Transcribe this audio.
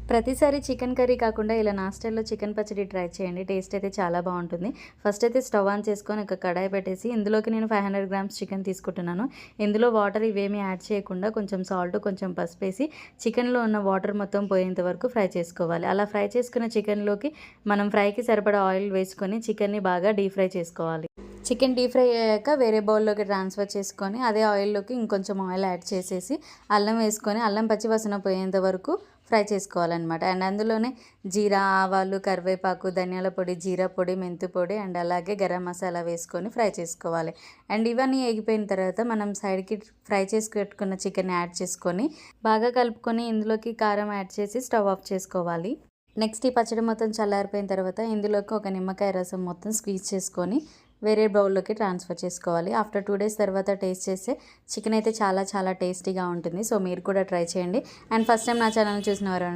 ప్రతిసారి chicken curry కాకుండా ఇలా నా స్టైల్‌లో చికెన్ పచ్చడి ట్రై చేయండి. టేస్ట్ అయితే చాలా బావుంటుంది. ఫస్ట్ అయితే స్టవ్ ఆన్ చేసుకొని ఒక కడాయి పెట్టేసి ఇందులోకి నేను 500 గ్రామ్స్ చికెన్ తీసుకుంటున్నాను. ఇందులో వాటర్ ఇవేమీ యాడ్ చేయకుండా కొంచెం సాల్ట్, కొంచెం పసుపేసి చికెన్‌లో ఉన్న వాటర్ మొత్తం పోయేంత వరకు ఫ్రై చేసుకోవాలి. అలా ఫ్రై చేసుకున్న చికెన్‌లోకి మనం ఫ్రైకి సరిపడా ఆయిల్ వేసుకొని చికెన్‌ని బాగా డీప్ ఫ్రై చేసుకోవాలి. చికెన్ డీప్ ఫ్రై అయ్యాక వేరే బౌల్లోకి ట్రాన్స్ఫర్ చేసుకొని అదే ఆయిల్లోకి ఇంకొంచెం ఆయిల్ యాడ్ చేసేసి అల్లం వేసుకొని అల్లం పచ్చి వాసన పోయేంత వరకు ఫ్రై చేసుకోవాలన్నమాట. అండ్ అందులోనే జీరా, ఆవాలు, కరివేపాకు, ధనియాల పొడి, జీరా పొడి, మెంతు పొడి అండ్ అలాగే గరం మసాలా వేసుకొని ఫ్రై చేసుకోవాలి. అండ్ ఇవన్నీ ఎగిపోయిన తర్వాత మనం సైడ్కి ఫ్రై చేసి పెట్టుకున్న చికెన్ యాడ్ చేసుకొని బాగా కలుపుకొని ఇందులోకి కారం యాడ్ చేసి స్టవ్ ఆఫ్ చేసుకోవాలి. నెక్స్ట్ ఈ పచ్చడి మొత్తం చల్లారిపోయిన తర్వాత ఇందులోకి ఒక నిమ్మకాయ రసం మొత్తం స్క్వీజ్ చేసుకొని వేరే బౌల్లోకి ట్రాన్స్ఫర్ చేసుకోవాలి. ఆఫ్టర్ 2 డేస్ తర్వాత టేస్ట్ చేస్తే చికెన్ అయితే చాలా చాలా టేస్టీగా ఉంటుంది. సో మీరు కూడా ట్రై చేయండి. అండ్ ఫస్ట్ టైం నా ఛానల్ చూసిన వారు